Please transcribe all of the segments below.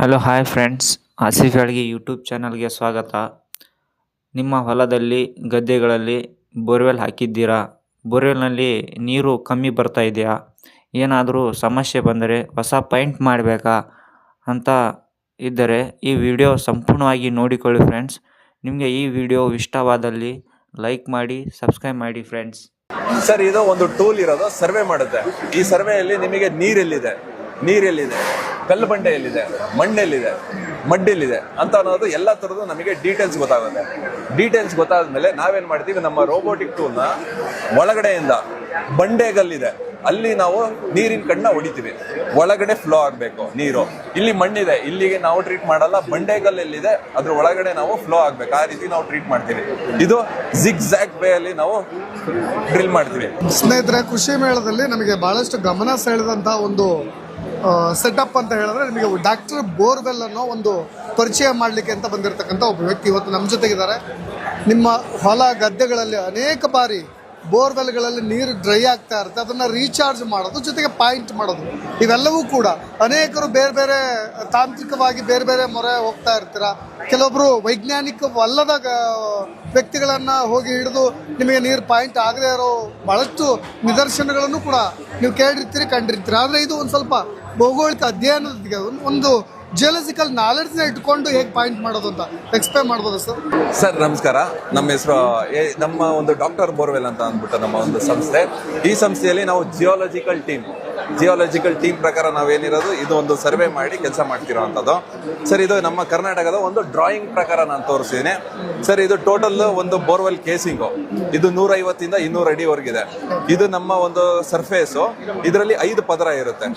Hello hi friends, Asif Yalgi YouTube ಚಾನಲ್ಗೆ ಸ್ವಾಗತ. ನಿಮ್ಮ ಹೊಲದಲ್ಲಿ ಗದ್ದೆಗಳಲ್ಲಿ ಬೋರ್ವೆಲ್ ಹಾಕಿದ್ದೀರಾ? ಬೋರ್ವೆಲ್ನಲ್ಲಿ ನೀರು ಕಮ್ಮಿ ಬರ್ತಾ ಇದೆಯಾ? ಏನಾದರೂ ಸಮಸ್ಯೆ ಬಂದರೆ ಹೊಸ ಪೈಂಟ್ ಮಾಡಬೇಕಾ ಅಂತ ಇದ್ದರೆ ಈ ವಿಡಿಯೋ ಸಂಪೂರ್ಣವಾಗಿ ನೋಡಿಕೊಳ್ಳಿ ಫ್ರೆಂಡ್ಸ್. ನಿಮಗೆ ಈ ವಿಡಿಯೋ ಇಷ್ಟವಾದಲ್ಲಿ ಲೈಕ್ ಮಾಡಿ, ಸಬ್ಸ್ಕ್ರೈಬ್ ಮಾಡಿ ಫ್ರೆಂಡ್ಸ್. ಸರ್, ಇದು ಒಂದು ಟೂಲ್ ಇರೋದು ಸರ್ವೆ ಮಾಡುತ್ತೆ. ಈ ಸರ್ವೆಯಲ್ಲಿ ನಿಮಗೆ ನೀರೆಲ್ಲಿದೆ, ಕಲ್ಲು ಬಂಡೆ ಎಲ್ಲಿದೆ, ಮಣ್ಣೆಲ್ಲಿದೆ, ಮಡ್ಡೆಲ್ಲಿದೆ ಅಂತ ಅನ್ನೋದು ಎಲ್ಲ ಥರದ್ದು ನಮಗೆ ಡೀಟೇಲ್ಸ್ ಗೊತ್ತಾಗುತ್ತೆ. ಡೀಟೇಲ್ಸ್ ಗೊತ್ತಾದ್ಮೇಲೆ ನಾವೇನ್ ಮಾಡ್ತೀವಿ, ನಮ್ಮ ರೋಬೋಟಿಕ್ ಟೂಲ್ನ ಒಳಗಡೆಯಿಂದ ಬಂಡೆಗಲ್ಲಿದೆ ಅಲ್ಲಿ ನಾವು ನೀರಿನ ಕಣ್ಣ ಹೊಡಿತೀವಿ. ಒಳಗಡೆ ಫ್ಲೋ ಆಗಬೇಕು ನೀರು. ಇಲ್ಲಿ ಮಣ್ಣಿದೆ, ಇಲ್ಲಿಗೆ ನಾವು ಟ್ರೀಟ್ ಮಾಡಲ್ಲ. ಬಂಡೆಗಲ್ ಎಲ್ಲಿದೆ ಅದ್ರ ಒಳಗಡೆ ನಾವು ಫ್ಲೋ ಆಗ್ಬೇಕು, ಆ ರೀತಿ ನಾವು ಟ್ರೀಟ್ ಮಾಡ್ತೀವಿ. ಇದು ಜಿಗ್ ಜ್ಯಾಗ್ ವೇ ಅಲ್ಲಿ ನಾವು ಡ್ರಿಲ್ ಮಾಡ್ತೀವಿ. ಸ್ನೇಹಿತರೆ, ಕೃಷಿ ಮೇಳದಲ್ಲಿ ನಮಗೆ ಬಹಳಷ್ಟು ಗಮನ ಸೆಳೆದಂತಹ ಒಂದು ಸೆಟಪ್ ಅಂತ ಹೇಳಿದ್ರೆ, ನಿಮಗೆ ಡಾಕ್ಟರ್ ಬೋರ್ವೆಲ್ ಅನ್ನೋ ಒಂದು ಪರಿಚಯ ಮಾಡಲಿಕ್ಕೆ ಅಂತ ಬಂದಿರತಕ್ಕಂಥ ಒಬ್ಬ ವ್ಯಕ್ತಿ ಇವತ್ತು ನಮ್ಮ ಜೊತೆಗಿದ್ದಾರೆ. ನಿಮ್ಮ ಹೊಲ ಗದ್ದೆಗಳಲ್ಲಿ ಅನೇಕ ಬಾರಿ ಬೋರ್ವೆಲ್ಗಳಲ್ಲಿ ನೀರು ಡ್ರೈ ಆಗ್ತಾ ಇರುತ್ತೆ, ಅದನ್ನು ರೀಚಾರ್ಜ್ ಮಾಡೋದು, ಜೊತೆಗೆ ಪಾಯಿಂಟ್ ಮಾಡೋದು, ಇವೆಲ್ಲವೂ ಕೂಡ ಅನೇಕರು ಬೇರೆ ಬೇರೆ ತಾಂತ್ರಿಕವಾಗಿ ಬೇರೆ ಬೇರೆ ಮೊರೆ ಹೋಗ್ತಾ ಇರ್ತೀರ. ಕೆಲವೊಬ್ಬರು ವೈಜ್ಞಾನಿಕವಲ್ಲದ ವ್ಯಕ್ತಿಗಳನ್ನು ಹೋಗಿ ಹಿಡಿದು ನಿಮಗೆ ನೀರು ಪಾಯಿಂಟ್ ಆಗದೇ ಇರೋ ಭಾಳಷ್ಟು ನಿದರ್ಶನಗಳನ್ನು ಕೂಡ ನೀವು ಕೇಳಿರ್ತೀರಿ, ಕಂಡಿರ್ತೀರಿ. ಆದರೆ ಇದು ಒಂದು ಸ್ವಲ್ಪ ಭೌಗೋಳಿಕ ಅಧ್ಯಯನದೊಂದಿಗೆ ಒಂದು ಜಿಯೋಲಜಿಕಲ್ ನಾಲೆಡ್ಜ್ನ ಇಟ್ಕೊಂಡು ಹೇಗೆ ಪಾಯಿಂಟ್ ಮಾಡೋದು ಅಂತ ಎಕ್ಸ್ಪ್ಲೇನ್ ಮಾಡ್ಬೋದು ಸರ್? ಸರ್ ನಮಸ್ಕಾರ. ನಮ್ಮ ಹೆಸರು ನಮ್ಮ ಒಂದು ಡಾಕ್ಟರ್ ಬೋರ್ವೆಲ್ ಅಂತ ಅಂದ್ಬಿಟ್ಟು ನಮ್ಮ ಒಂದು ಸಂಸ್ಥೆ. ಈ ಸಂಸ್ಥೆಯಲ್ಲಿ ನಾವು ಜಿಯೋಲಜಿಕಲ್ ಟೀಮ್ ಪ್ರಕಾರ ನಾವೇನಿರೋದು ಇದು ಒಂದು ಸರ್ವೆ ಮಾಡಿ ಕೆಲಸ ಮಾಡ್ತಿರೋವಂಥದ್ದು. ಸರ್, ಇದು ನಮ್ಮ ಕರ್ನಾಟಕದ ಒಂದು ಡ್ರಾಯಿಂಗ್ ಪ್ರಕಾರ ನಾನು ತೋರಿಸಿದ್ದೀನಿ. ಸರ್, ಇದು ಟೋಟಲ್ ಒಂದು ಬೋರ್ವೆಲ್ ಕೇಸಿಂಗು. ಇದು 150 ಇಂದ 200 ಅಡಿವರೆಗಿದೆ. ಇದು ನಮ್ಮ ಒಂದು ಸರ್ಫೇಸು. ಇದರಲ್ಲಿ 5 ಪದರ ಇರುತ್ತೆ.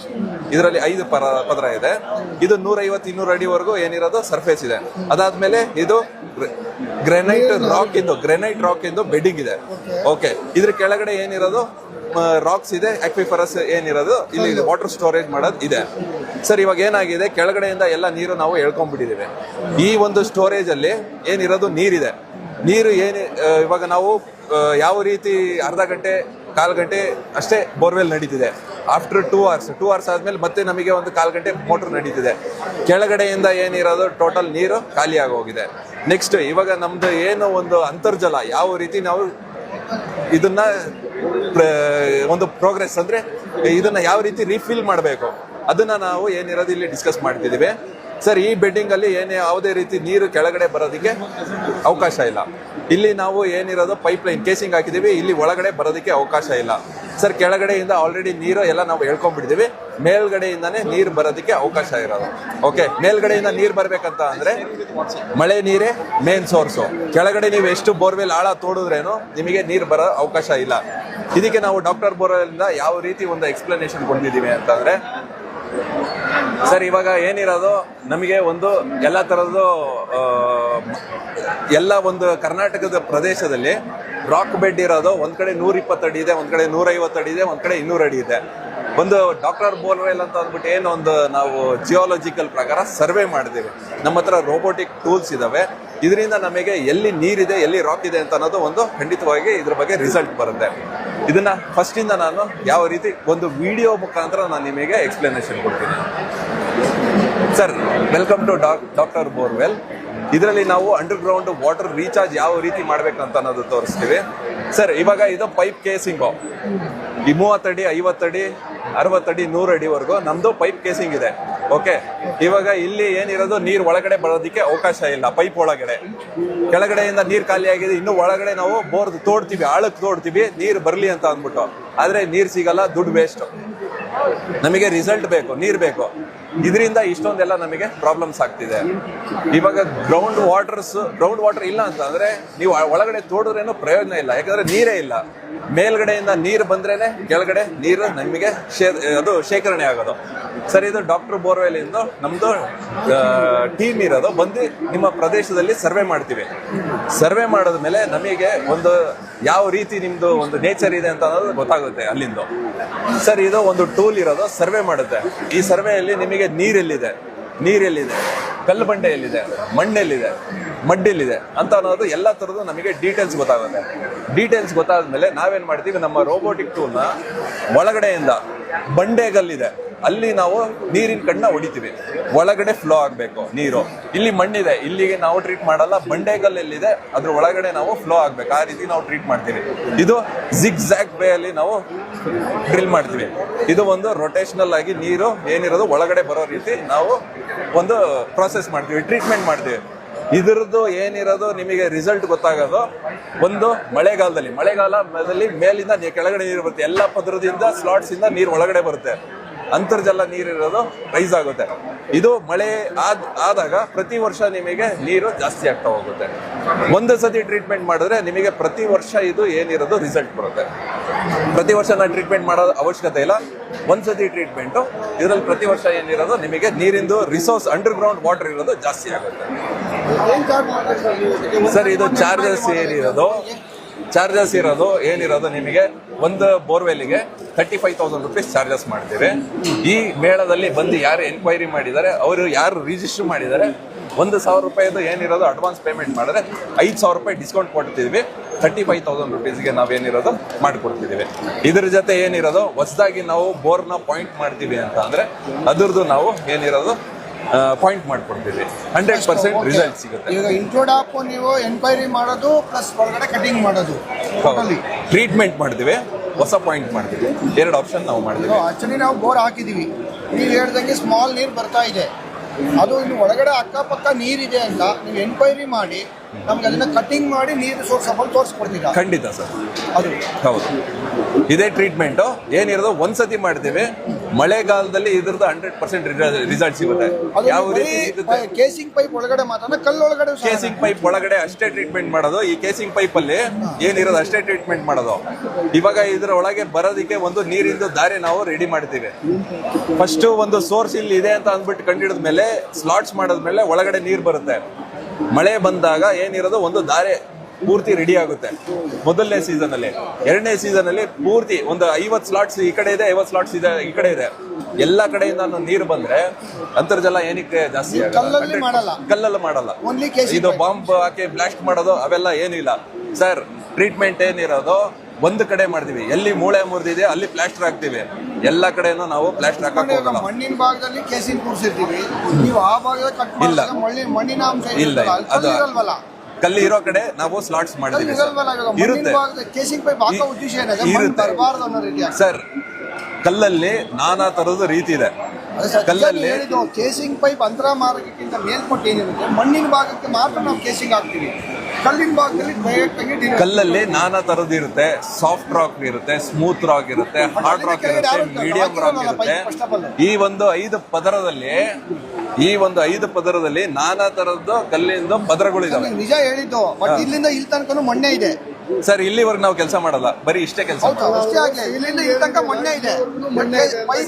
ಇದರಲ್ಲಿ 5 ಪದರ ಇದೆ. ಇದು 150-200 ಅಡಿವರೆಗೂ ಏನಿರೋದು ಸರ್ಫೇಸ್ ಇದೆ. ಅದಾದ್ಮೇಲೆ ಇದು ಗ್ರೆನೈಟ್ ರಾಕ್ ಇಂದು ಬೆಡ್ಡಿಂಗ್ ಇದೆ. ಓಕೆ, ಇದ್ರ ಕೆಳಗಡೆ ಏನಿರೋದು ರಾಕ್ಸ್ ಇದೆ, ಆಕ್ವಿಫರಸ್ ಏನಿರೋದು ಇಲ್ಲಿ ವಾಟರ್ ಸ್ಟೋರೇಜ್ ಮಾಡೋದು ಇದೆ. ಸರ್, ಇವಾಗ ಏನಾಗಿದೆ, ಕೆಳಗಡೆಯಿಂದ ಎಲ್ಲ ನೀರು ನಾವು ಎಳ್ಕೊಂಡ್ಬಿಟ್ಟಿದ್ದೀವಿ. ಈ ಒಂದು ಸ್ಟೋರೇಜ್ ಅಲ್ಲಿ ಏನಿರೋದು ನೀರು ಇವಾಗ ನಾವು ಯಾವ ರೀತಿ ಅರ್ಧ ಗಂಟೆ ಕಾಲು ಗಂಟೆ ಅಷ್ಟೇ ಬೋರ್ವೆಲ್ ನಡೀತಿದೆ. ಆಫ್ಟರ್ 2 ಅವರ್ಸ್ ಆದ್ಮೇಲೆ ಮತ್ತೆ ನಮಗೆ ಒಂದು ಕಾಲು ಗಂಟೆ ಮೋಟರ್ ನಡೀತಿದೆ. ಕೆಳಗಡೆಯಿಂದ ಏನಿರೋದು ಟೋಟಲ್ ನೀರು ಖಾಲಿ ಆಗೋಗಿದೆ. ನೆಕ್ಸ್ಟ್ ಇವಾಗ ನಮ್ದು ಏನು ಒಂದು ಅಂತರ್ಜಲ ಯಾವ ರೀತಿ ನಾವು ಇದನ್ನ ಒಂದು ಪ್ರೋಗ್ರೆಸ್ ಅಂದ್ರೆ ಇದನ್ನ ಯಾವ ರೀತಿ ರೀಫಿಲ್ ಮಾಡಬೇಕು ಅದನ್ನ ನಾವು ಏನಿರೋದು ಇಲ್ಲಿ ಡಿಸ್ಕಸ್ ಮಾಡ್ತಿದ್ದೀವಿ. ಸರ್, ಈ ಬೆಡ್ಡಿಂಗ್ ಅಲ್ಲಿ ಯಾವುದೇ ರೀತಿ ನೀರು ಕೆಳಗಡೆ ಬರೋದಕ್ಕೆ ಅವಕಾಶ ಇಲ್ಲ. ಇಲ್ಲಿ ನಾವು ಏನಿರೋದು ಪೈಪ್ ಲೈನ್ ಕೇಸಿಂಗ್ ಹಾಕಿದೀವಿ, ಇಲ್ಲಿ ಒಳಗಡೆ ಬರೋದಕ್ಕೆ ಅವಕಾಶ ಇಲ್ಲ. ಸರ್, ಕೆಳಗಡೆಯಿಂದ ಆಲ್ರೆಡಿ ನೀರು ಎಲ್ಲ ನಾವು ಎಳ್ಕೊಂಡ್ಬಿಟ್ಟಿದೀವಿ. ಮೇಲ್ಗಡೆಯಿಂದಾನೇ ನೀರು ಬರೋದಕ್ಕೆ ಅವಕಾಶ ಇರೋದು. ಓಕೆ, ಮೇಲ್ಗಡೆಯಿಂದ ನೀರು ಬರ್ಬೇಕಂತ ಅಂದ್ರೆ ಮಳೆ ನೀರೇ ಮೇನ್ ಸೋರ್ಸು. ಕೆಳಗಡೆ ನೀವು ಎಷ್ಟು ಬೋರ್ವೆಲ್ ಆಳ ತೋಡಿದ್ರೇನು ನಿಮಗೆ ನೀರು ಬರೋ ಅವಕಾಶ ಇಲ್ಲ. ಇದಕ್ಕೆ ನಾವು ಡಾಕ್ಟರ್ ಬೋರ್ವೆಲ್ ಇಂದ ಯಾವ ರೀತಿ ಒಂದು ಎಕ್ಸ್ಪ್ಲನೇಷನ್ ಕೊಡ್ತಿದ್ದೀವಿ ಅಂತಂದ್ರೆ, ಸರ್, ಇವಾಗ ಏನಿರೋದು ನಮಗೆ ಒಂದು ಎಲ್ಲ ತರದ್ದು ಎಲ್ಲ ಒಂದು ಕರ್ನಾಟಕದ ಪ್ರದೇಶದಲ್ಲಿ ರಾಕ್ ಬೆಡ್ ಇರೋದು ಒಂದ್ ಕಡೆ 120 ಅಡಿ ಇದೆ, ಒಂದ್ ಕಡೆ 150 ಅಡಿ ಇದೆ, ಒಂದ್ ಕಡೆ 200 ಅಡಿ ಇದೆ. ಒಂದು ಡಾಕ್ಟರ್ ಬೋರ್ವೆಲ್ ಅಂತ ಅಂದ್ಬಿಟ್ಟು ಏನೊಂದು ನಾವು ಜಿಯೋಲಜಿಕಲ್ ಪ್ರಕಾರ ಸರ್ವೆ ಮಾಡಿದ್ದೀವಿ. ನಮ್ಮ ಹತ್ರ ರೋಬೋಟಿಕ್ ಟೂಲ್ಸ್ ಇದಾವೆ. ಇದರಿಂದ ನಮಗೆ ಎಲ್ಲಿ ನೀರಿದೆ, ಎಲ್ಲಿ ರಾಕ್ ಇದೆ ಅಂತ ಅನ್ನೋದು ಒಂದು ಖಂಡಿತವಾಗಿ ಇದ್ರ ಬಗ್ಗೆ ರಿಸಲ್ಟ್ ಬರುತ್ತೆ. ಇದನ್ನ ಫಸ್ಟ್ ಇಂದ ನಾನು ಯಾವ ರೀತಿ ಒಂದು ವಿಡಿಯೋ ಮುಖಾಂತರ ನಾನು ನಿಮಗೆ ಎಕ್ಸ್ಪ್ಲನೇಷನ್ ಕೊಡ್ತೀನಿ. Sir, welcome to doctor borewell. ಇದರಲ್ಲಿ ನಾವು ಅಂಡರ್ ಗ್ರೌಂಡ್ ವಾಟರ್ ರೀಚಾರ್ಜ್ ಯಾವ ರೀತಿ ಮಾಡ್ಬೇಕಂತ ಅನ್ನೋದು ತೋರಿಸ್ತೀವಿ. ಸರ್, ಇವಾಗ ಇದು ಪೈಪ್ ಕೇಸಿಂಗು. ಈ 30 ಅಡಿ, 50 ಅಡಿ, 60 ಅಡಿ, 100 ಅಡಿವರೆಗೂ ನಮ್ದು ಪೈಪ್ ಕೇಸಿಂಗ್ ಇದೆ. ಓಕೆ, ಇವಾಗ ಇಲ್ಲಿ ಏನಿರೋದು ನೀರು ಒಳಗಡೆ ಬರೋದಕ್ಕೆ ಅವಕಾಶ ಇಲ್ಲ. ಪೈಪ್ ಒಳಗಡೆ ಕೆಳಗಡೆಯಿಂದ ನೀರು ಖಾಲಿ ಆಗಿದೆ. ಇನ್ನು ಒಳಗಡೆ ನಾವು ಬೋರ್ ತೋಡ್ತೀವಿ, ಆಳಕ್ಕೆ ತೋಡ್ತೀವಿ ನೀರು ಬರಲಿ ಅಂತ ಅಂದ್ಬಿಟ್ಟು. ಆದ್ರೆ ನೀರು ಸಿಗಲ್ಲ, ದುಡ್ಡು ವೇಸ್ಟ್. ನಮಗೆ ರಿಸಲ್ಟ್ ಬೇಕು, ನೀರು ಬೇಕು. ಇದರಿಂದ ಇಷ್ಟೊಂದೆಲ್ಲ ನಮಗೆ ಪ್ರಾಬ್ಲಮ್ಸ್ ಆಗ್ತಿದೆ. ಇವಾಗ ಗ್ರೌಂಡ್ ವಾಟರ್ ಇಲ್ಲ ಅಂತ ಅಂದ್ರೆ ನೀವು ಒಳಗಡೆ ತೋಡಿದ್ರೇನು ಪ್ರಯೋಜನ ಇಲ್ಲ, ಯಾಕಂದ್ರೆ ನೀರೇ ಇಲ್ಲ. ಮೇಲ್ಗಡೆಯಿಂದ ನೀರು ಬಂದ್ರೇನೆ ಕೆಳಗಡೆ ನೀರು ನಮಗೆ ಅದು ಶೇಖರಣೆ ಆಗೋದು. ಸರ್, ಇದು ಡಾಕ್ಟರ್ ಬೋರ್ವೆಲ್ ಇಂದ ನಮ್ದು ಟೀಮ್ ಇರೋದು ಬಂದು ನಿಮ್ಮ ಪ್ರದೇಶದಲ್ಲಿ ಸರ್ವೆ ಮಾಡ್ತೀವಿ. ಸರ್ವೆ ಮಾಡಿದ್ಮೇಲೆ ನಮಗೆ ಒಂದು ಯಾವ ರೀತಿ ನಿಮ್ದು ಒಂದು ನೇಚರ್ ಇದೆ ಅಂತ ಅನ್ನೋದು ಗೊತ್ತಾಗುತ್ತೆ ಅಲ್ಲಿಂದ. ಸರ್, ಇದು ಒಂದು ಟೂಲ್ ಇರೋದು ಸರ್ವೆ ಮಾಡುತ್ತೆ. ಈ ಸರ್ವೆಯಲ್ಲಿ ನಿಮಗೆ ನೀರೆಲ್ಲಿದೆ, ಕಲ್ಲು ಬಂಡೆ ಎಲ್ಲಿದೆ, ಮಣ್ಣೆಲ್ಲಿದೆ, ಮಡ್ಡೆಲ್ಲಿದೆ ಅಂತ ಅನ್ನೋದು ಎಲ್ಲ ಥರದ್ದು ನಮಗೆ ಡೀಟೇಲ್ಸ್ ಗೊತ್ತಾಗುತ್ತೆ. ಡೀಟೇಲ್ಸ್ ಗೊತ್ತಾದ್ಮೇಲೆ ನಾವೇನ್ ಮಾಡ್ತೀವಿ, ನಮ್ಮ ರೋಬೋಟಿಕ್ ಟೂಲ್ನ ಒಳಗಡೆಯಿಂದ ಬಂಡೆಗಲ್ಲಿದೆ ಅಲ್ಲಿ ನಾವು ನೀರಿನ ಕಣ್ಣ ಹೊಡಿತೀವಿ, ಒಳಗಡೆ ಫ್ಲೋ ಆಗಬೇಕು ನೀರು. ಇಲ್ಲಿ ಮಣ್ಣಿದೆ, ಇಲ್ಲಿಗೆ ನಾವು ಟ್ರೀಟ್ ಮಾಡಲ್ಲ, ಬಂಡೆಗಲ್ ಎಲ್ಲಿದೆ ಅದ್ರ ಒಳಗಡೆ ನಾವು ಫ್ಲೋ ಆಗ್ಬೇಕು, ಆ ರೀತಿ ನಾವು ಟ್ರೀಟ್ ಮಾಡ್ತೀವಿ. ಇದು ಜಿಗ್ ಜ್ಯಾಕ್ ವೇ ಅಲ್ಲಿ ನಾವು ಡ್ರಿಲ್ ಮಾಡ್ತೀವಿ. ಇದು ಒಂದು ರೊಟೇಷನಲ್ ಆಗಿ ನೀರು ಏನಿರೋದು ಒಳಗಡೆ ಬರೋ ರೀತಿ ನಾವು ಒಂದು ಪ್ರಾಸೆಸ್ ಮಾಡ್ತೀವಿ, ಟ್ರೀಟ್ಮೆಂಟ್ ಮಾಡ್ತೀವಿ. ಇದ್ರದ್ದು ಏನಿರೋದು ನಿಮಗೆ ರಿಸಲ್ಟ್ ಗೊತ್ತಾಗೋದು ಒಂದು ಮಳೆಗಾಲದಲ್ಲಿ ಮೇಲಿಂದ ಕೆಳಗಡೆ ನೀರು ಬರುತ್ತೆ, ಎಲ್ಲ ಪದರದಿಂದ ಸ್ಲಾಟ್ಸ್ ಇಂದ ನೀರು ಒಳಗಡೆ ಬರುತ್ತೆ, ಅಂತರ್ಜಲ ನೀರಿರೋದು ರೈಸ್ ಆಗುತ್ತೆ. ಇದು ಮಳೆ ಆದಾಗ ಪ್ರತಿ ವರ್ಷ ನಿಮಗೆ ನೀರು ಜಾಸ್ತಿ ಆಗ್ತಾ ಹೋಗುತ್ತೆ. ಒಂದು ಸತಿ ಟ್ರೀಟ್ಮೆಂಟ್ ಮಾಡಿದ್ರೆ ನಿಮಗೆ ಪ್ರತಿ ವರ್ಷ ಇದು ಏನಿರೋದು ರಿಸಲ್ಟ್ ಬರುತ್ತೆ. ಪ್ರತಿ ವರ್ಷ ನಾನು ಟ್ರೀಟ್ಮೆಂಟ್ ಮಾಡೋ ಅವಶ್ಯಕತೆ ಇಲ್ಲ, ಒಂದ್ಸತಿ ಟ್ರೀಟ್ಮೆಂಟು ಇದರಲ್ಲಿ ಪ್ರತಿ ವರ್ಷ ಏನಿರೋದು ನಿಮಗೆ ನೀರಿಂದು ರಿಸೋರ್ಸ್ ಅಂಡರ್ ಗ್ರೌಂಡ್ ವಾಟರ್ ಇರೋದು ಜಾಸ್ತಿ ಆಗುತ್ತೆ. ಸರ್ ಇದು ಚಾರ್ಜಸ್ ಏನಿರೋದು ನಿಮಗೆ ಒಂದು ಬೋರ್ವೆಲ್ಗೆ 35,000 rupees ಚಾರ್ಜಸ್ ಮಾಡ್ತೀವಿ. ಈ ಮೇಳದಲ್ಲಿ ಬಂದು ಯಾರು ಎನ್ಕ್ವೈರಿ ಮಾಡಿದ್ದಾರೆ, ಅವರು ಯಾರು ರಿಜಿಸ್ಟರ್ ಮಾಡಿದ್ದಾರೆ, 1,000 ರೂಪಾಯಿದು ಏನಿರೋದು ಅಡ್ವಾನ್ಸ್ ಪೇಮೆಂಟ್ ಮಾಡಿದ್ರೆ 5,000 ರೂಪಾಯಿ ಡಿಸ್ಕೌಂಟ್ ಕೊಡ್ತಿದ್ವಿ. 35,000 rupeesಗೆ ನಾವೇನಿರೋದು ಮಾಡಿಕೊಡ್ತಿದ್ದೀವಿ. ಇದ್ರ ಜೊತೆ ಏನಿರೋದು ಹೊಸದಾಗಿ ನಾವು ಬೋರ್ನ ಪಾಯಿಂಟ್ ಮಾಡ್ತೀವಿ ಅಂತ ಅಂದ್ರೆ ಅದ್ರದ್ದು ನಾವು ಏನಿರೋದು ಪಾಯಿಂಟ್ ಮಾಡ್ಕೊಡ್ತೀವಿ. 100% ರಿಸಲ್ಟ್ ಸಿಗುತ್ತೆ. ಈಗ ಇಂಕ್ಲೂಡ್ ಆಪ್ ನೀವು ಎನ್ಕ್ವೈರಿ ಮಾಡೋದು ಪ್ಲಸ್ ಒಳಗಡೆ ಕಟಿಂಗ್ ಮಾಡೋದು, ಟ್ರೀಟ್ಮೆಂಟ್ ಮಾಡ್ತೀವಿ, ಹೊಸ ಪಾಯಿಂಟ್ ಮಾಡ್ತೀವಿ, 2 ಆಪ್ಷನ್ ನಾವು ಮಾಡ್ತೀವಿ. ಆಕ್ಚುಲಿ ನಾವು ಬೋರ್ ಹಾಕಿದೀವಿ, ನೀವು ಹೇಳ್ದಂಗೆ ಸ್ಮಾಲ್ ನೀರು ಬರ್ತಾ ಇದೆ, ಅದು ಇನ್ನು ಒಳಗಡೆ ಅಕ್ಕಪಕ್ಕ ನೀರಿದೆ ಅಂತ ನೀವು ಎನ್ಕ್ವೈರಿ ಮಾಡಿ ನಮ್ಗೆ ಅದನ್ನ ಕಟಿಂಗ್ ಮಾಡಿ ನೀರು ಸೋರ್ಸ್ ತೋರಿಸ್ಕೊಡ್ತೀರಾ? ಖಂಡಿತ ಸರ್, ಅದು ಹೌದು. ಇದೇ ಟ್ರೀಟ್ಮೆಂಟ್ ಏನಿರೋದು ಒಂದ್ಸತಿ ಮಾಡ್ತೀವಿ. ಮಳೆಗಾಲದಲ್ಲಿ ಇದ್ರದ್ದು 100% ರಿಸಲ್ಟ್ ಸಿಗುತ್ತೆ. ಯಾವ ರೀತಿ ಸಿಗುತ್ತೆ? ಕೇಸಿಂಗ್ ಪೈಪ್ ಒಳಗಡೆ ಮಾತ್ರ ಕಲ್ಲೊಳಗಡೆ ಕೇಸಿಂಗ್ ಪೈಪ್ ಒಳಗಡೆ ಅಷ್ಟೇ ಟ್ರೀಟ್ಮೆಂಟ್ ಮಾಡೋದು. ಈ ಕೇಸಿಂಗ್ ಪೈಪ್ ಅಲ್ಲಿ ಏನಿರೋದು ಅಷ್ಟೇ ಟ್ರೀಟ್ಮೆಂಟ್ ಮಾಡೋದು. ಇವಾಗ ಇದ್ರ ಒಳಗೆ ಬರೋದಕ್ಕೆ ಒಂದು ನೀರಿಂದು ದಾರಿ ನಾವು ರೆಡಿ ಮಾಡ್ತೀವಿ. ಫಸ್ಟ್ ಒಂದು ಸೋರ್ಸ್ ಇಲ್ಲಿ ಇದೆ ಅಂತ ಅಂದ್ಬಿಟ್ಟು ಕಂಡಿಡಿದ ಮೇಲೆ ಸ್ಲಾಟ್ಸ್ ಮಾಡಿದ್ಮೇಲೆ ಒಳಗಡೆ ನೀರು ಬರುತ್ತೆ. ಮಳೆ ಬಂದಾಗ ಏನಿರೋದು ಒಂದು ದಾರೆ ಪೂರ್ತಿ ರೆಡಿ ಆಗುತ್ತೆ. ಮೊದಲನೇ ಸೀಸನ್ ಅಲ್ಲಿ, 2ನೇ ಸೀಸನ್ ಅಲ್ಲಿ ಪೂರ್ತಿ ಒಂದು 50 ಸ್ಲಾಟ್ಸ್ ಈ ಕಡೆ ಇದೆ, 50 ಸ್ಲಾಟ್ಸ್ ಇದೆ ಈ ಕಡೆ ಇದೆ. ಎಲ್ಲಾ ಕಡೆಯಿಂದ ನೀರು ಬಂದ್ರೆ ಅಂತರ್ಜಲ ಏನಕ್ಕೆ ಜಾಸ್ತಿ ಕಲ್ಲಲ್ಲಿ ಮಾಡಲ್ಲ. ಇದು ಬಾಂಬ್ ಹಾಕಿ ಬ್ಲಾಸ್ಟ್ ಮಾಡೋದು ಅವೆಲ್ಲ ಏನಿಲ್ಲ ಸರ್. ಟ್ರೀಟ್ಮೆಂಟ್ ಏನಿರೋದು ಒಂದು ಕಡೆ ಮಾಡ್ತೀವಿ, ಎಲ್ಲಿ ಮೂಳೆ ಮುರಿದಿದೆ ಅಲ್ಲಿ ಪ್ಲಾಸ್ಟರ್ ಹಾಕ್ತಿವಿ. ಎಲ್ಲ ಕಡೆನೂ ನಾವು ಪ್ಲಾಸ್ಟರ್ ಹಾಕಕ್ಕೆ ಹೋಗಲ್ಲ. ಮಣ್ಣಿನ ಭಾಗದಲ್ಲಿ ಕೇಸಿಂಗ್ ಕೂರಿಸಿರ್ತೀವಿ, ನೀವು ಆ ಭಾಗದಲ್ಲಿ ಕಟ್ ಮಾಡಿದಾಗ ಮಣ್ಣಿನ ಅಂಶ ಇಲ್ಲ, ಅದು ಕಲ್ಲಿ ಇರೋ ಕಡೆ ನಾವು ಸ್ಲಾಟ್ಸ್ ಮಾಡ್ತೀವಿ. ಇರುತ್ತೆ ಸರ್, ಕಲ್ಲಲ್ಲಿ ನಾನಾ ತರದ ರೀತಿ ಇದೆ. ಕಲ್ಲಲ್ಲಿ ಕೇಸಿಂಗ್ ಪೈಪ್ ಅಂತರ ಮಾರ್ಗಕ್ಕಿಂತ ಮೇಲ್ಪಟ್ಟು ಏನಿರುತ್ತೆ, ಮಣ್ಣಿನ ಭಾಗಕ್ಕೆ ಮಾತ್ರ ನಾವು ಕೇಸಿಂಗ್ ಹಾಕ್ತೀವಿ. ಕಲ್ಲಿನ ಭಾಗದಲ್ಲಿ ಕಲ್ಲಲ್ಲಿ ನಾನಾ ತರದ್ದು ಇರುತ್ತೆ. ಸಾಫ್ಟ್ ರಾಕ್ ಇರುತ್ತೆ, ಸ್ಮೂತ್ ರಾಕ್ ಇರುತ್ತೆ, ಹಾರ್ಡ್ ರಾಕ್ ಇರುತ್ತೆ, ಮೀಡಿಯಂ ರಾಕ್ ಇರುತ್ತೆ. ಈ ಒಂದು 5 ಪದರದಲ್ಲಿ ನಾನಾ ತರದ್ದು ಕಲ್ಲಿಂದ ಪದರಗಳಿದಾವೆ. ನಿಜ ಹೇಳಿದ್ದು, ಬಟ್ ಇಲ್ಲಿಂದ ಇಲ್ಲಿ ತನಕ ಮಣ್ಣೆ ಇದೆ ಸರ್. ಇಲ್ಲಿವರೆಗೆ ನಾವು ಕೆಲಸ ಮಾಡಲ್ಲ, ಬರೀ ಇಷ್ಟೇ ಕೆಲಸ. ಇಲ್ಲಿಂದ ಇಲ್ಲಿ ತನಕ ಮಣ್ಣೆ ಇದೆ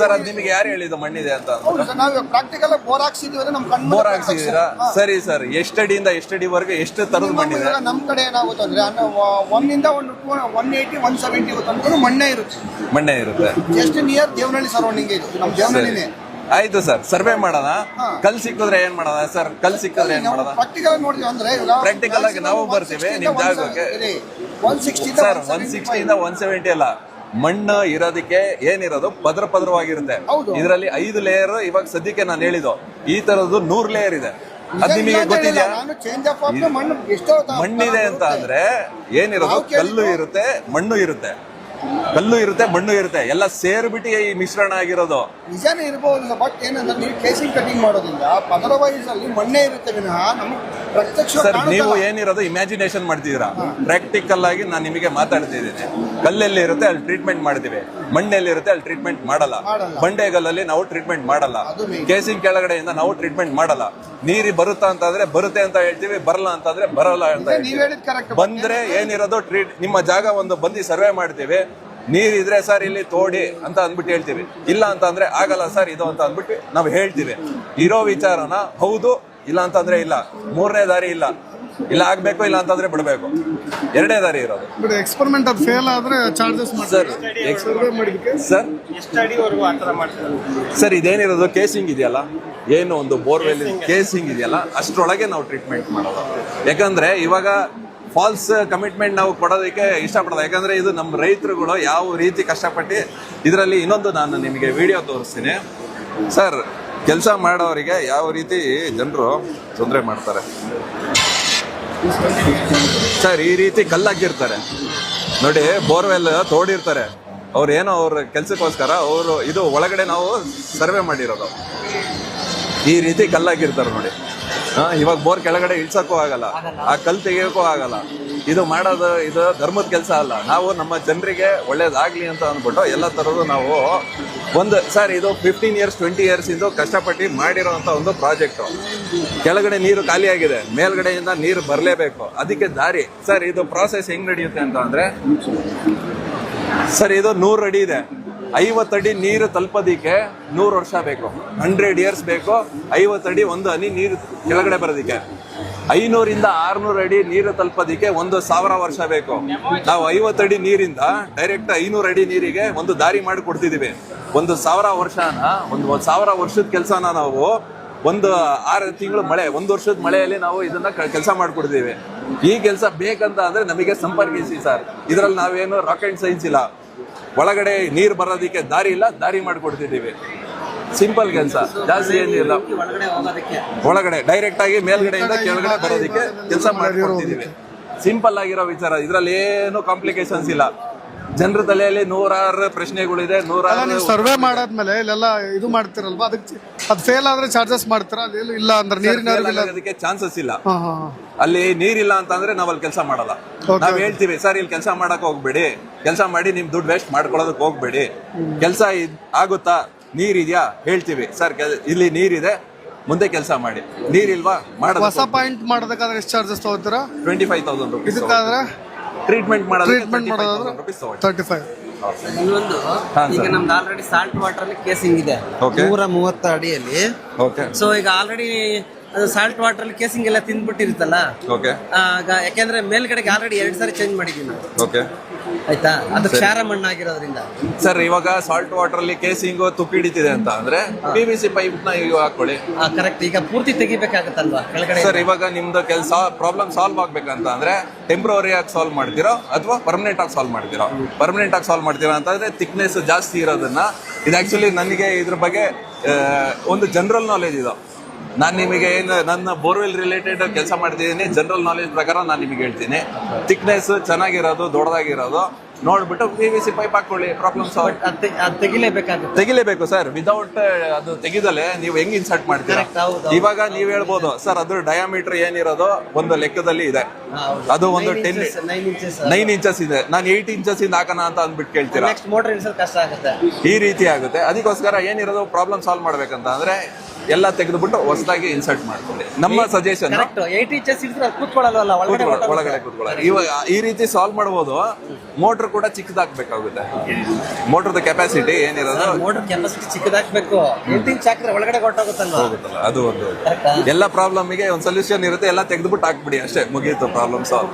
ಸರ್. ಅದ್ ನಿಮಗೆ ಯಾರು ಹೇಳಿದ್ದು ಮಣ್ಣಿದೆ ಅಂತ? ನಾವು ಪ್ರಾಕ್ಟಿಕಲ್ ಬೋರ್ ಹಾಕ್ಸಿದೀವಿ, ನಮ್ ಕಣ್ಣು ಬೋರ್ ಹಾಕ್ಸಿದೀರಾ? ಸರಿ ಸರ್. ಎಷ್ಟಡಿಯಿಂದ ಎಷ್ಟಡಿವರೆಗೆ ಎಷ್ಟು ತರದ ಮಣ್ಣಿದೆ? ನಮ್ ಕಡೆ ಏನಾಗುತ್ತೆ ಅಂದ್ರೆ 1 ಒಂದು 180 170 ತನಕ ಮಣ್ಣೆ ಇರುತ್ತೆ. ಎಷ್ಟು ನಿಯರ್ ದೇವನಹಳ್ಳಿ ಸರೌಂಡಿಂಗ್ ಇದೆ, ನಮ್ ದೇವನಹಳ್ಳಿನೇ. ಆಯ್ತು ಸರ್, ಸರ್ವೆ ಮಾಡೋಣ. ಕಲ್ ಸಿಕ್ಕಿದ್ರೆ ಏನ್ ಮಾಡೋಣ ಸರ್? ಕಲ್ ಸಿಕ್ಕಿದ್ರೆ ಏನ್ ಮಾಡೋಣ? ಪ್ರಾಕ್ಟಿಕಲ್ ನೋಡ್ತೀವಿ ಅಂದ್ರೆ ಪ್ರಾಕ್ಟಿಕಲ್ ಆಗಿ ನಾವು ಬರ್ತೀವಿ ನಿಮ್ ಜಾಗಕ್ಕೆ. 160 ಸರ್ 160 ಇಂದ 170 ಅಲ್ಲ, ಮಣ್ಣು ಇರೋದಕ್ಕೆ ಏನಿರೋದು ಪದರವಾಗಿರುತ್ತೆ. ಇದರಲ್ಲಿ 5 ಲೇಯರ್ ಇವಾಗ ಸದ್ಯಕ್ಕೆ ನಾನು ಹೇಳಿದ್ದು. ಈ ತರದ್ದು 100 ಲೇಯರ್ ಇದೆ. ಅದ್ ನಿಮಗೆ ಗೊತ್ತಿದ್ಯಾ? ಮಣ್ಣಿದೆ ಅಂತ ಅಂದ್ರೆ ಏನಿರೋದು ಕಲ್ಲು ಇರುತ್ತೆ, ಮಣ್ಣು ಇರುತ್ತೆ. ಮಣ್ಣು ಇರುತ್ತೆ, ಎಲ್ಲ ಸೇರ್ಬಿಟ್ಟು ಈ ಮಿಶ್ರಣ ಆಗಿರೋದು. ನಿಜಾನೇ ಇರಬಹುದು, ಬಟ್ ಏನಂದ್ರೆ ನೀವು ಕೇಸಿಂಗ್ ಕಟಿಂಗ್ ಮಾಡೋದ್ರಿಂದ ಪದರ ವೈಸ್ ಅಲ್ಲಿ ಮಣ್ಣೆ ಇರುತ್ತೆ ವಿನಃ ನಮಗೆ ಪ್ರತ್ಯಕ್ಷ. ಸರ್, ನೀವು ಏನಿರೋದು ಇಮ್ಯಾಜಿನೇಷನ್ ಮಾಡ್ತಿದ್ದೀರಾ. ಪ್ರಾಕ್ಟಿಕಲ್ ಆಗಿ ನಾನು ನಿಮಗೆ ಮಾತಾಡ್ತಿದ್ದೀನಿ. ಕಲ್ಲೆಲ್ಲಿ ಇರುತ್ತೆ ಅಲ್ಲಿ ಟ್ರೀಟ್ಮೆಂಟ್ ಮಾಡ್ತೀವಿ, ಮಣ್ಣೆಲ್ಲಿ ಇರುತ್ತೆ ಅಲ್ಲಿ ಟ್ರೀಟ್ಮೆಂಟ್ ಮಾಡಲ್ಲ. ಬಂಡೆಗಲ್ಲಲ್ಲಿ ನಾವು ಟ್ರೀಟ್ಮೆಂಟ್ ಮಾಡಲ್ಲ. ಕೇಸಿಂಗ್ ಕೆಳಗಡೆಯಿಂದ ನಾವು ಟ್ರೀಟ್ಮೆಂಟ್ ಮಾಡಲ್ಲ. ನೀರು ಬರುತ್ತಾ ಅಂತಂದ್ರೆ ಬರುತ್ತೆ ಅಂತ ಹೇಳ್ತೀವಿ, ಬರಲ್ಲ ಅಂತಂದ್ರೆ ಬರಲ್ಲ ಅಂತ ಹೇಳ್ತೀವಿ. ಬಂದ್ರೆ ಏನಿರೋದು ನಿಮ್ಮ ಜಾಗ ಒಂದು ಬಂದು ಸರ್ವೆ ಮಾಡ್ತೀವಿ. ನೀರಿದ್ರೆ ಸರ್ ಇಲ್ಲಿ ತೋಡಿ ಅಂತ ಅಂದ್ಬಿಟ್ಟು ಹೇಳ್ತೀವಿ, ಇಲ್ಲ ಅಂತ ಅಂದ್ರೆ ಆಗಲ್ಲ ಸರ್ ಇದು ಅಂತ ಅಂದ್ಬಿಟ್ಟು ನಾವು ಹೇಳ್ತೀವಿ. ಇರೋ ವಿಚಾರನ ಹೌದು, ಇಲ್ಲ ಅಂತಂದ್ರೆ ಇಲ್ಲ. 3ನೇ ದಾರಿ ಇಲ್ಲ ಆಗ್ಬೇಕು, ಇಲ್ಲ ಅಂತಂದ್ರೆ ಬಿಡಬೇಕು. 2ನೇ ದಾರಿ ಇರೋದು. ಎಕ್ಸ್ಪೆರಿಮೆಂಟ್ ಅದು ಫೇಲ್ ಆದ್ರೆ ಚಾರ್ಜಸ್ ಸರ್. ಸರ್ ಇದೇನಿರೋದು ಕೇಸಿಂಗ್ ಇದೆಯಲ್ಲ, ಏನು ಒಂದು ಬೋರ್ವೆಲ್ ಕೇಸಿಂಗ್ ಇದೆಯಲ್ಲ, ಅಷ್ಟರೊಳಗೆ ನಾವು ಟ್ರೀಟ್ಮೆಂಟ್ ಮಾಡೋದು. ಯಾಕಂದ್ರೆ ಇವಾಗ ಫಾಲ್ಸ್ ಕಮಿಟ್ಮೆಂಟ್ ನಾವು ಕೊಡೋದಕ್ಕೆ ಇಷ್ಟಪಡೋದು. ಯಾಕಂದ್ರೆ ಇದು ನಮ್ಮ ರೈತರುಗಳು ಯಾವ ರೀತಿ ಕಷ್ಟಪಟ್ಟು ಇದರಲ್ಲಿ. ಇನ್ನೊಂದು ನಾನು ನಿಮಗೆ ವಿಡಿಯೋ ತೋರಿಸ್ತೀನಿ. ಸರ್ ಕೆಲಸ ಮಾಡೋರಿಗೆ ಯಾವ ರೀತಿ ಜನರು ತೊಂದರೆ ಮಾಡ್ತಾರೆ ಸರ್, ಈ ರೀತಿ ಕಲ್ಲಾಕಿರ್ತಾರೆ ನೋಡಿ, ಬೋರ್ವೆಲ್ ತೋಡಿರ್ತಾರೆ, ಅವ್ರು ಏನೋ ಅವ್ರ ಕೆಲ್ಸಕ್ಕೋಸ್ಕರ ಅವರು ಇದು ಒಳಗಡೆ ನಾವು ಸರ್ವೆ ಮಾಡಿರೋದು, ಈ ರೀತಿ ಕಲ್ಲಾಕಿರ್ತಾರೆ ನೋಡಿ. ಇವಾಗ ಬೋರ್ ಕೆಳಗಡೆ ಇಳ್ಸಕ್ಕೂ ಆಗಲ್ಲ, ಆ ಕಲ್ ತೆಗಿಯೋಕ್ಕೂ ಆಗಲ್ಲ. ಇದು ಮಾಡೋದು ಇದು ಧರ್ಮದ ಕೆಲಸ ಅಲ್ಲ. ನಾವು ನಮ್ಮ ಜನರಿಗೆ ಒಳ್ಳೇದಾಗ್ಲಿ ಅಂತ ಅಂದ್ಬಿಟ್ಟು ಎಲ್ಲ ಥರದ್ದು ನಾವು ಒಂದು ಸರ್ ಇದು 15 years 20 years ಇಂದು ಕಷ್ಟಪಟ್ಟು ಮಾಡಿರೋಂಥ ಒಂದು ಪ್ರಾಜೆಕ್ಟು. ಕೆಳಗಡೆ ನೀರು ಖಾಲಿಯಾಗಿದೆ, ಮೇಲ್ಗಡೆಯಿಂದ ನೀರು ಬರಲೇಬೇಕು, ಅದಕ್ಕೆ ದಾರಿ. ಸರ್ ಇದು ಪ್ರಾಸೆಸ್ ಹೆಂಗ್ ನಡೆಯುತ್ತೆ ಅಂತ ಅಂದ್ರೆ, ಸರ್ ಇದು 100 ಅಡಿ ಇದೆ, 50 ಅಡಿ ನೀರು ತಲುಪೋದಿಕ್ಕೆ 100 ವರ್ಷ ಬೇಕು, 100 years ಬೇಕು. 50 ಅಡಿ ಒಂದು ಹನಿ ನೀರು ಕೆಳಗಡೆ ಬರೋದಿಕ್ಕೆ, 500 600 ಅಡಿ ನೀರು ತಲುಪೋದಿಕ್ಕೆ 1000 ವರ್ಷ ಬೇಕು. ನಾವು 50 ಅಡಿ ನೀರಿಂದ ಡೈರೆಕ್ಟ್ 500 ಅಡಿ ನೀರಿಗೆ ಒಂದು ದಾರಿ ಮಾಡಿ ಕೊಡ್ತಿದೀವಿ. 1000 ವರ್ಷನ, 1000 ವರ್ಷದ ಕೆಲಸನ ನಾವು ಒಂದು 6 ತಿಂಗಳು ಮಳೆ, 1 ವರ್ಷದ ಮಳೆಯಲ್ಲಿ ನಾವು ಇದನ್ನ ಕೆಲಸ ಮಾಡ್ಕೊಡ್ತೀವಿ. ಈ ಕೆಲಸ ಬೇಕಂತ ಅಂದ್ರೆ ನಮಗೆ ಸಂಪರ್ಕಿಸಿ ಸರ್. ಇದರಲ್ಲಿ ನಾವೇನು ರಾಕೆಟ್ ಸೈನ್ಸ್ ಇಲ್ಲ, ಒಳಗಡೆ ನೀರು ಬರೋದಿಕ್ಕೆ ದಾರಿ ಇಲ್ಲ, ದಾರಿ ಮಾಡ್ಕೊಡ್ತಿದ್ದೀವಿ. ಸಿಂಪಲ್ ಕೆಲಸ, ಜಾಸ್ತಿ ಏನಿಲ್ಲ. ಒಳಗಡೆ ಡೈರೆಕ್ಟ್ ಆಗಿ ಮೇಲ್ಗಡೆಯಿಂದ ಕೆಳಗಡೆ ಬರೋದಿಕ್ಕೆ ಕೆಲಸ ಮಾಡ್ಕೊಡ್ತಿದ್ದೀವಿ. ಸಿಂಪಲ್ ಆಗಿರೋ ವಿಚಾರ, ಇದ್ರಲ್ಲಿ ಏನು ಕಾಂಪ್ಲಿಕೇಶನ್ಸ್ ಇಲ್ಲ. ಜನರ ತಲೆಯಲ್ಲಿ 100 ಪ್ರಶ್ನೆಗಳಿದೆ, 100 ಸರ್ವೆ ಮಾಡಾದ್ಮೇಲೆ ಇಲ್ಲೆಲ್ಲ ಇದು ಮಾಡ್ತಿರಲ್ವಾ, ಅದಕ್ಕೆ ಅದು ಫೇಲ್ ಆದ್ರೆ ಚಾರ್ಜಸ್ ಮಾಡ್ತೀರಾ? ಅದೇನು ಇಲ್ಲ ಅಂದ್ರೆ ನೀರಿನ ಅದಕ್ಕೆ ಚಾನ್ಸಸ್ ಇಲ್ಲ. ಅಲ್ಲಿ ನೀರಿಲ್ಲ ಅಂತಂದ್ರೆ ನಾವ್ ಅಲ್ಲಿ ಕೆಲಸ ಮಾಡಲ್ಲ. ನಾವ್ ಹೇಳ್ತೀವಿ ಸರ್ ಇಲ್ಲಿ ಕೆಲಸ ಮಾಡಕ್ ಹೋಗ್ಬೇಡಿ, ಕೆಲಸ ಮಾಡಿ ನಿಮ್ ದುಡ್ಡು ವೇಸ್ಟ್ ಮಾಡ್ಕೊಳ್ಳೋದಕ್ಕೆ ಹೋಗ್ಬೇಡಿ. ಕೆಲಸ ಆಗುತ್ತಾ, ನೀರಿದ್ಯಾ ಹೇಳ್ತೀವಿ ಸರ್, ಇಲ್ಲಿ ನೀರಿದೆ ಮುಂದೆ ಕೆಲಸ ಮಾಡಿ, ನೀರಿಲ್ವಾ ಮಾಡೋದು. ಹೊಸ ಪಾಯಿಂಟ್ ಮಾಡೋದಕ್ಕಾದ್ರೆ ಎಷ್ಟು ಚಾರ್ಜಸ್ ತಗೋತೀರಾ? 25,000 rupees. ಇದಕ್ಕಾದ್ರೆ ಟ್ರೀಟ್ಮೆಂಟ್ ಮಾಡೋದಾದ್ರೆ 35. ಇನ್ನೊಂದು, ಈಗ ನಮ್ದು ಆಲ್ರೆಡಿ ಸಾಲ್ಟ್ ವಾಟರ್ ಅಲ್ಲಿ ಕೇಸಿಂಗ್ ಇದೆ 130 ಅಡಿಯಲ್ಲಿ. ಸೊ ಈಗ ಆಲ್ರೆಡಿ ಅದು ಸಾಲ್ಟ್ ವಾಟರ್ ಅಲ್ಲಿ ಕೇಸಿಂಗ್ ಎಲ್ಲ ತಿಂದ್ಬಿಟ್ಟಿರುತ್ತಲ್ಲ, ಯಾಕೆಂದ್ರೆ ಮೇಲ್ಗಡೆಗೆ ಆಲ್ರೆಡಿ 2 ಸಾರಿ ಚೇಂಜ್ ಮಾಡಿದೀವಿ ನಾವು. ಆಯ್ತಾ, ಅದು ಕ್ಷಾರ ಮಣ್ಣಾಗಿರೋದ್ರಿಂದ ಸರ್ ಇವಾಗ ಸಾಲ್ಟ್ ವಾಟರ್ ಅಲ್ಲಿ ಕೇಸಿಂಗ್ ತುಕ್ಕು ಹಿಡಿತಿದೆ ಅಂತ ಅಂದ್ರೆ PVC ಪೈಪ್ ನ ಹಾಕೊಳ್ಳಿ. ಕರೆಕ್ಟ್. ಈಗ ಪೂರ್ತಿ ತೆಗಿಬೇಕಾಗತ್ತಲ್ವಾ ಕೆಳಗಡೆ? ಸರ್ ಇವಾಗ ನಿಮ್ದು ಕೆಲಸ ಪ್ರಾಬ್ಲಮ್ ಸಾಲ್ವ್ ಆಗ್ಬೇಕಂತ ಅಂದ್ರೆ ಟೆಂಪ್ರವರಿ ಆಗಿ ಸಾಲ್ವ್ ಮಾಡ್ತಿರೋ ಅಥವಾ ಪರ್ಮನೆಂಟ್ ಆಗಿ ಸಾಲ್ವ್ ಮಾಡ್ತಿರೋ? ಪರ್ಮನೆಂಟ್ ಆಗಿ ಸಾಲ್ವ್ ಮಾಡ್ತೀರಾ ಅಂತಂದ್ರೆ ಥಿಕ್ನೆಸ್ ಜಾಸ್ತಿ ಇರೋದನ್ನ, ಇದು ಆಕ್ಚುಲಿ ನನಗೆ ಇದ್ರ ಬಗ್ಗೆ ಒಂದು ಜನರಲ್ ನಾಲೆಜ್ ಇದು. ನಾನು ನಿಮಗೆ ಏನು ನನ್ನ ಬೋರ್ವೆಲ್ ರಿಲೇಟೆಡ್ ಕೆಲಸ ಮಾಡ್ತಿದ್ದೀನಿ, ಜನರಲ್ ನಾಲೆಜ್ ಪ್ರಕಾರ ನಾನು ನಿಮಗೆ ಹೇಳ್ತೀನಿ. ಥಿಕ್ನೆಸ್ ಚೆನ್ನಾಗಿರೋದು, ದೊಡ್ಡದಾಗಿರೋದು ನೋಡ್ಬಿಟ್ಟು PVC ಪೈಪ್ ಹಾಕೊಳ್ಳಿ, ಪ್ರಾಬ್ಲಮ್ ಸಾಲ್ವ್. ತೆಗಿಲೇಬೇಕು ಸರ್. ವಿದೌಟ್ ಅದು ತೆಗಿದಲೆ ನೀವು ಹೆಂಗ್ ಇನ್ಸರ್ಟ್ ಮಾಡ್ತೀರಾ? ಇವಾಗ ನೀವ್ ಹೇಳ್ಬೋದು ಸರ್ ಅದು ಡಯಾಮೀಟರ್ ಏನಿರೋದು ಒಂದು ಲೆಕ್ಕದಲ್ಲಿ ಇದೆ, ಅದು ಒಂದು 9 inches ಇದೆ, ನಾನು 8 inches ಇಂದ ಹಾಕೋಣ ಅಂತ ಅಂದ್ಬಿಟ್ಟು ಕೇಳ್ತೀರಾ? ಈ ರೀತಿ ಆಗುತ್ತೆ. ಅದಕ್ಕೋಸ್ಕರ ಏನಿರೋದು ಪ್ರಾಬ್ಲಮ್ ಸಾಲ್ವ್ ಮಾಡ್ಬೇಕಂತ ಅಂದ್ರೆ ಎಲ್ಲ ತೆಗೆದುಬಿಟ್ಟು ಹೊಸದಾಗಿ ಇನ್ಸರ್ಟ್ ಮಾಡ್ಕೊಳ್ಳಿ. ನಮ್ಮ ಸಜೆಷನ್ ಒಳಗಡೆ ಕೂತ್ಕೊಳ್ಳಿ. ಇವಾಗ ಈ ರೀತಿ ಸಾಲ್ವ್ ಮಾಡಬಹುದು. ಮೋಟರ್ ಕೂಡ ಚಿಕ್ಕದಾಗಬೇಕಾಗುತ್ತೆ. ಮೋಟರ್ದ ಕೆಪಾಸಿಟಿ ಏನಿರೋದು, ಮೋಟರ್ ಕೆಪಾಸಿಟಿ ಚಿಕ್ಕದಾಗಬೇಕು. ಒಳಗಡೆ ಹೋಗುತ್ತಲ್ಲ, ಅದು ಒಂದು ಎಲ್ಲ ಪ್ರಾಬ್ಲಮ್ಗೆ ಒಂದು ಸೊಲ್ಯೂಷನ್ ಇರುತ್ತೆ. ಎಲ್ಲ ತೆಗೆದುಬಿಟ್ಟು ಹಾಕ್ಬಿಡಿ ಅಷ್ಟೇ, ಮುಗೀತು ಪ್ರಾಬ್ಲಮ್ ಸಾಲ್ವ್.